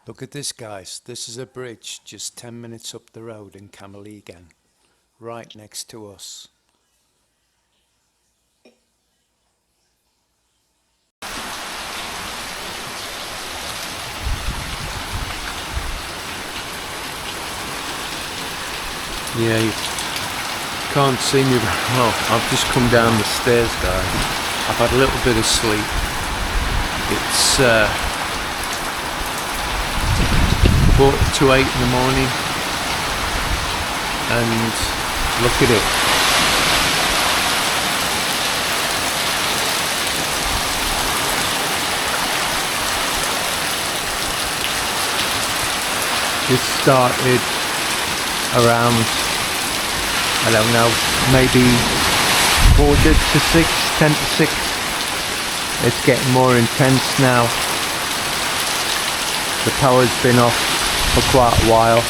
Look at this, guys. This is a bridge just 10 minutes up the road in Camaligan, right next to us. Yeah, you can't see me very well. I've just come down the stairs, guys. I've had a little bit of sleep. It's 7:45 in the morning, and look at it. This started around, I don't know, maybe 10 to 6. It's getting more intense now. The power's been off for quite a while.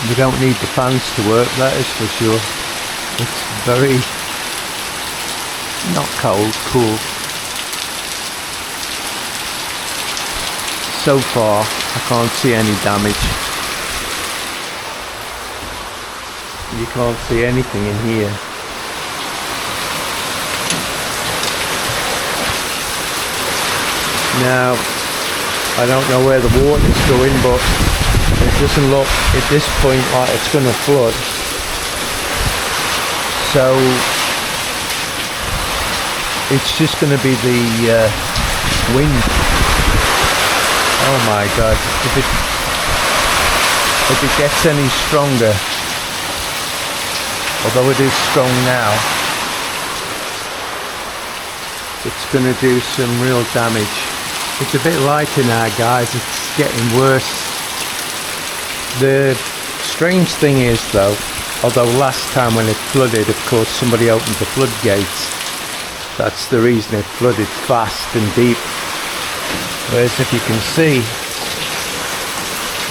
We don't need the fans to work, that is for sure. It's very, not cold, cool. So far, I can't see any damage. You can't see anything in here. Now, I don't know where the water's going, but it doesn't look at this point like it's going to flood. So it's just going to be the wind. Oh my God! If it gets any stronger, although it is strong now, it's going to do some real damage. It's a bit lighter now, guys. It's getting worse. The strange thing is, though, although last time when it flooded, of course, somebody opened the floodgates. That's the reason it flooded fast and deep. Whereas if you can see,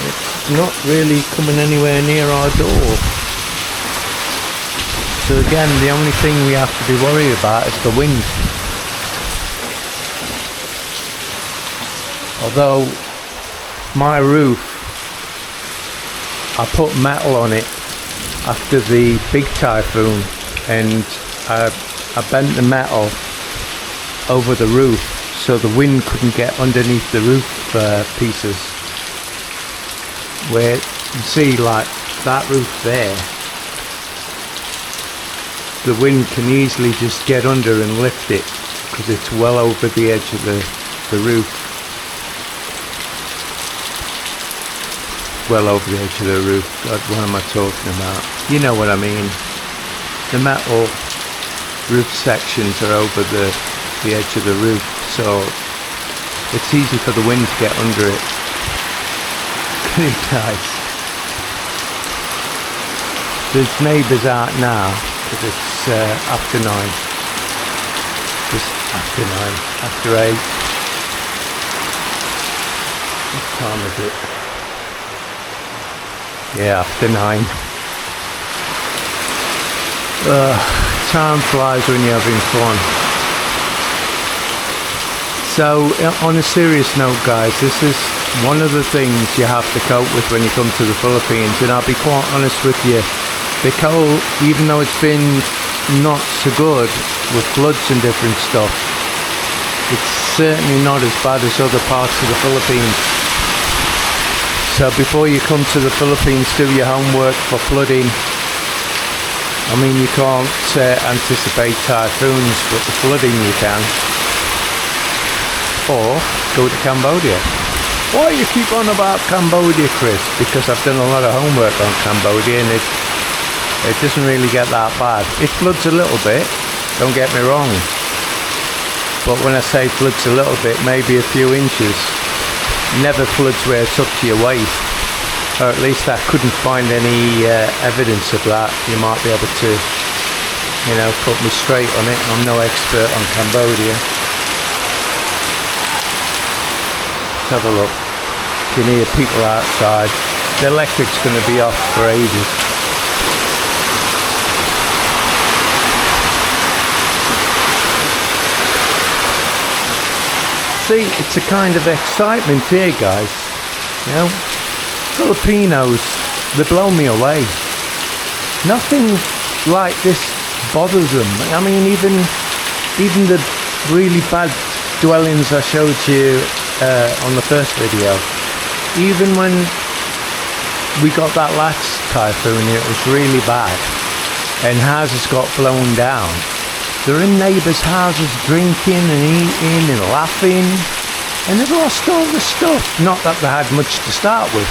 it's not really coming anywhere near our door. So again, the only thing we have to be worried about is the wind. Although my roof, I put metal on it after the big typhoon, and I bent the metal over the roof so the wind couldn't get underneath the roof pieces. Where you see, like that roof there, the wind can easily just get under and lift it because it's well over the edge of the roof. Well over the edge of the roof. God, what am I talking about? You know what I mean. The metal roof sections are over the edge of the roof, so it's easy for the wind to get under it. Pretty nice. There's neighbours out now because it's after 9. Just after 9. After 8. What time is it? Yeah, after 9. Time flies when you're having fun. So, on a serious note, guys, this is one of the things you have to cope with when you come to the Philippines. And I'll be quite honest with you, Bicol, even though it's been not so good with floods and different stuff, it's certainly not as bad as other parts of the Philippines. So before you come to the Philippines, do your homework for flooding. I mean, you can't anticipate typhoons, but the flooding you can. Or go to Cambodia. Why you keep on about Cambodia, Chris? Because I've done a lot of homework on Cambodia, and it doesn't really get that bad. It floods a little bit, don't get me wrong. But when I say floods a little bit, maybe a few inches. Never floods where it's up to your waist, or at least I couldn't find any evidence of that. You might be able to, put me straight on it. I'm no expert on Cambodia. Let's have a look. You can hear people outside. The electric's going to be off for ages. see, it's a kind of excitement here, guys. You know, Filipinos, they blow me away. Nothing like this bothers them. I mean, even the really bad dwellings I showed you on the first video, even when we got that last typhoon, it was really bad, and houses got blown down. They're in neighbours' houses drinking and eating and laughing, and they've lost all the stuff. Not that they had much to start with.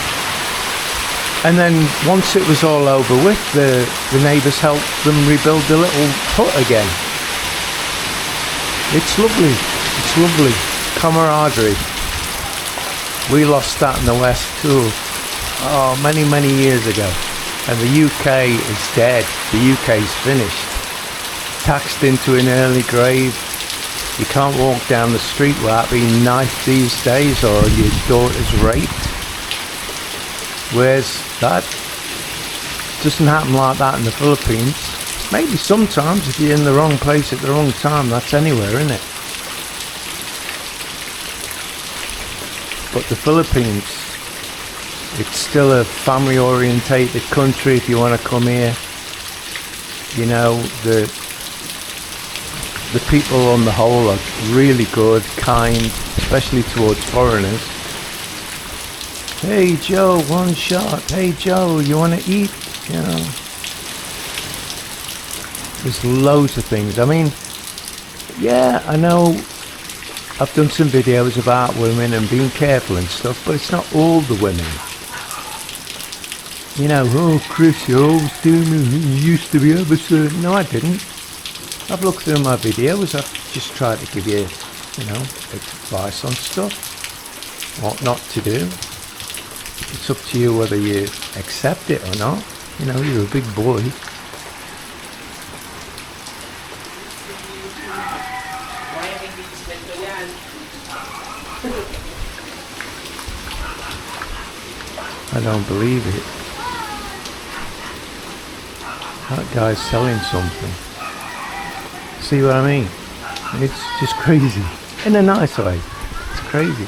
And then once it was all over with, the neighbours helped them rebuild the little hut again. It's lovely. It's lovely. Camaraderie. We lost that in the West too. Oh, many years ago. And the UK is dead. The UK is finished. Taxed into an early grave. You can't walk down the street without being knifed these days, or your daughter's raped. Whereas that doesn't happen like that in the Philippines. Maybe sometimes if you're in the wrong place at the wrong time, that's anywhere, isn't it? But the Philippines, it's still a family orientated country. If you want to come here, you know, the people on the whole are really good, kind, especially towards foreigners. Hey Joe, one shot. Hey Joe, you want to eat? You know, there's loads of things. I mean, yeah, I know I've done some videos about women and being careful and stuff, but it's not all the women. You know, oh Chris, you're always doing it, you used to be ever certain. No, I didn't. I've looked through my videos, I've just tried to give you, you know, advice on stuff, what not to do. It's up to you whether you accept it or not. You know, you're a big boy. I don't believe it. That guy's selling something. See what I mean? It's just crazy. In a nice way. It's crazy.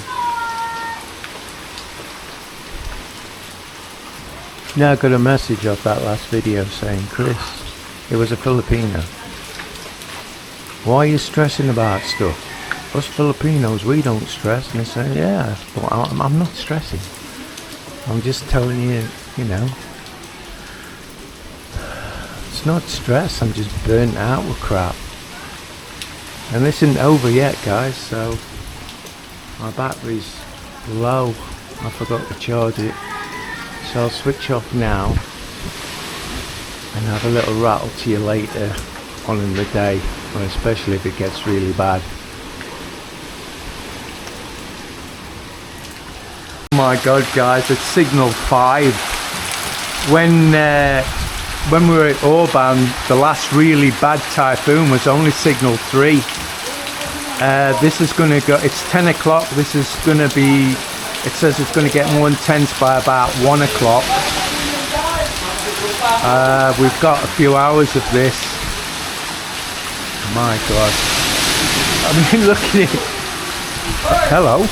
Now I got a message off that last video saying, Chris, it was a Filipino. Why are you stressing about stuff? Us Filipinos, we don't stress. And they say, yeah, but I'm not stressing. I'm just telling you, you know. It's not stress, I'm just burnt out with crap. And this isn't over yet, guys, so my battery's low. I forgot to charge it. So I'll switch off now and have a little rattle to you later on in the day, or especially if it gets really bad. Oh my god, guys, it's signal 5. When we were at Orban, the last really bad typhoon was only signal 3. This is going to go, it's 10 o'clock, this is going to be, it says it's going to get more intense by about 1 o'clock. We've got a few hours of this. My god. I mean, look at it. Hello.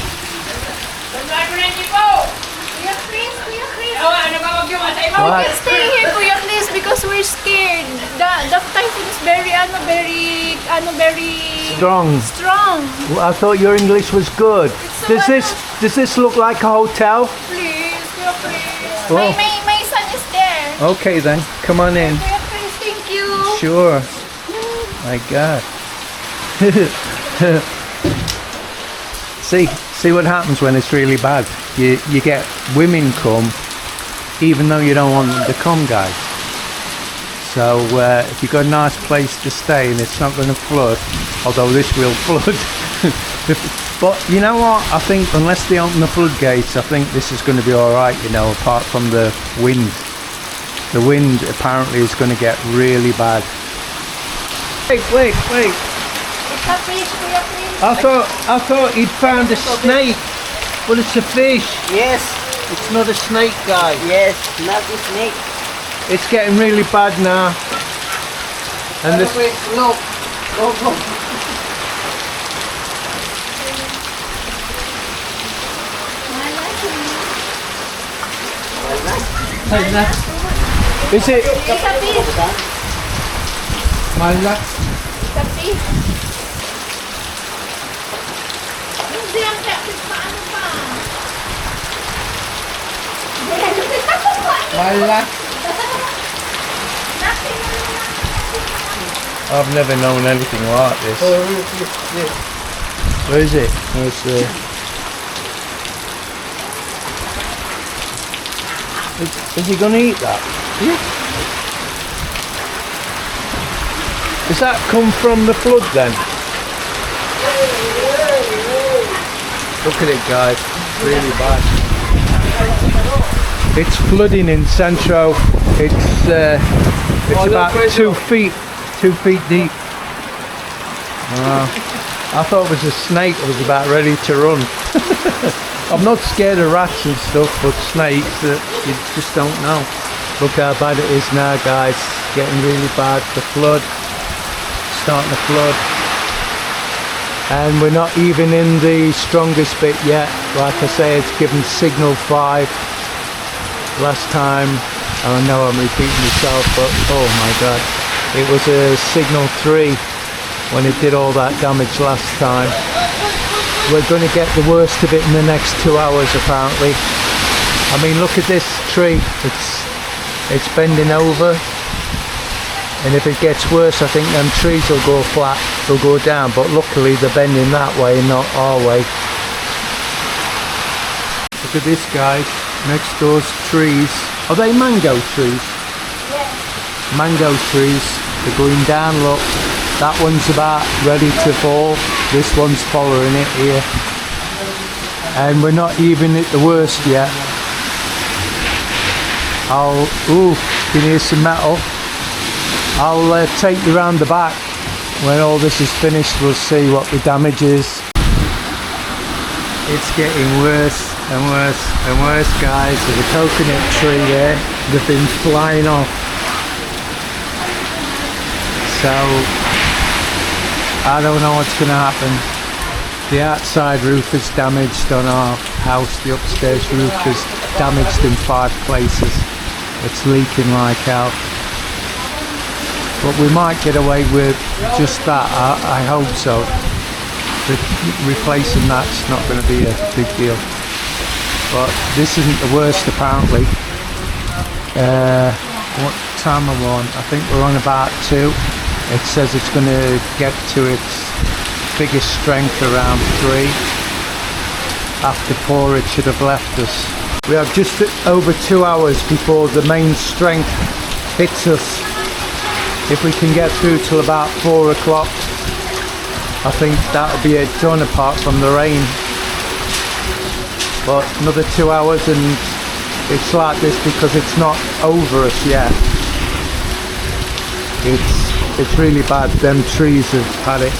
What? Stay here, Kuya, please, because we're scared. The typhoon is very strong. Well, I thought your English was good. Does this look like a hotel? Please, Kuya, please. Oh. My son is there. Okay then, come on in. Kuya, please, thank you. Sure. My God. See what happens when it's really bad. You get women come, even though you don't want them to come, guys. So if you've got a nice place to stay and it's not going to flood, although this will flood. But you know what? I think unless they open the floodgates, I think this is going to be alright, you know, apart from the wind. The wind apparently is going to get really bad. Wait. It's a fish, Kuya, please. I thought he'd found a snake. Well, it's a fish. Yes. It's not a snake, guy. Yes, not a snake. It's getting really bad now. And this. Wait, no. Go. Is it? Isa piece. Mahal na? Isa piece. Hindi ang kapit paano pa? Mahal na? I've never known anything like this. Where is it? Where's the... Is he going to eat that? Yeah. Does that come from the flood then? Look at it, guys. It's really bad. It's flooding in Centro. It's about 2 feet. 2 feet deep. I thought it was a snake that was about ready to run. I'm not scared of rats and stuff, but snakes, you just don't know. Look how bad it is now, guys. It's getting really bad. The flood, starting to flood. And we're not even in the strongest bit yet. Like I say, it's given signal 5 last time. I know I'm repeating myself, but oh my god. It was a signal 3 when it did all that damage last time. We're going to get the worst of it in the next 2 hours apparently. I mean, look at this tree. It's bending over, and if it gets worse, I think them trees will go flat, they'll go down, but luckily they're bending that way, not our way. Look at this, guys. Next door's trees. Are they mango trees? Yes. Mango trees. They're going down, look. That one's about ready to fall. This one's following it here. And we're not even at the worst yet. Ooh, can you hear some metal? I'll take you around the back. When all this is finished, we'll see what the damage is. It's getting worse and worse and worse, guys. There's a coconut tree there. They've been flying off. So, I don't know what's going to happen. The outside roof is damaged on our house. The upstairs roof is damaged in 5 places. It's leaking like hell. But we might get away with just that. I hope so. Replacing that's not going to be a big deal. But this isn't the worst apparently. What time are we on? I think we're on about 2. It says it's going to get to its biggest strength around 3. After 4 it should have left us. We have just over 2 hours before the main strength hits us. If we can get through till about 4 o'clock, I think that'll be it done apart from the rain. But another 2 hours and it's like this because it's not over us yet. It's really bad. Them trees have had it.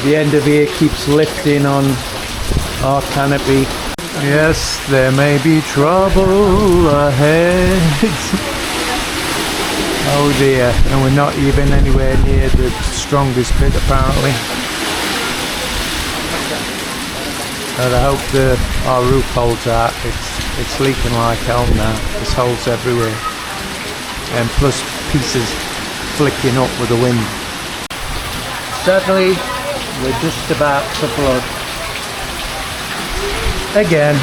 The end of here keeps lifting on our canopy. Yes, there may be trouble ahead. Oh dear, and we're not even anywhere near the strongest bit apparently. But I hope our roof holds out. It's leaking like hell now. There's holes everywhere. And plus pieces flicking up with the wind. Sadly, we're just about to flood. Again.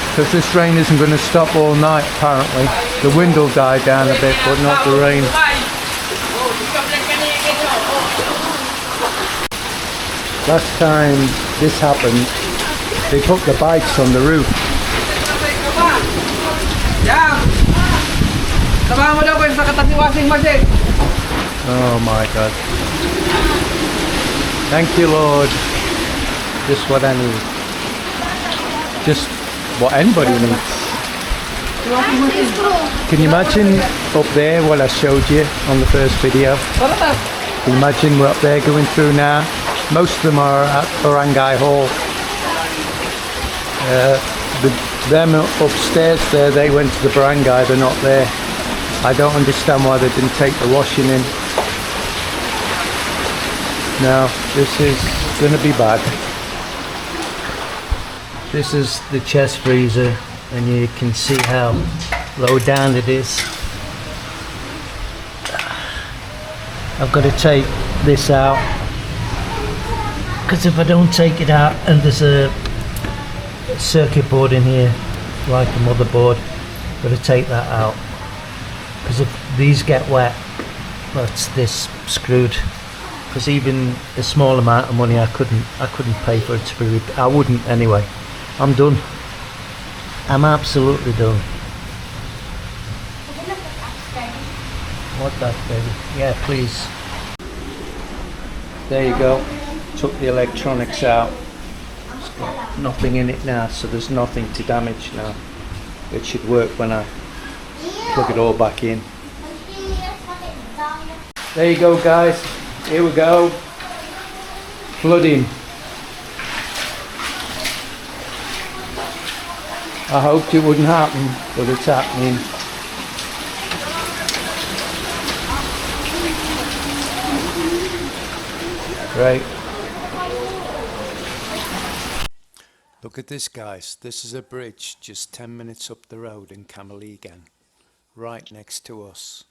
Because this rain isn't going to stop all night apparently. The wind will die down a bit, but not the rain. Last time this happened, they put the bikes on the roof. Oh my god. Thank you, Lord. Just what I need. Just what anybody needs. Can you imagine up there what I showed you on the first video? Can you imagine we're up there going through now? Most of them are at Barangay Hall. Them upstairs there, they went to the barangay, they're not there. I don't understand why they didn't take the washing in. No, this is going to be bad. This is the chest freezer, and you can see how low down it is. I've got to take this out, because if I don't take it out, and there's a circuit board in here, like a motherboard, I've got to take that out, because if these get wet, that's this screwed. Because even a small amount of money I couldn't pay for it to be I wouldn't anyway. I'm done. I'm absolutely done. What that, baby? Yeah, please. There you go. Took the electronics out. It's got nothing in it now, so there's nothing to damage now. It should work when I plug it all back in. There you go, guys. Here we go. Flooding. I hoped it wouldn't happen, but it's happening. Right. Look at this, guys. This is a bridge just 10 minutes up the road in Camalegan, right next to us.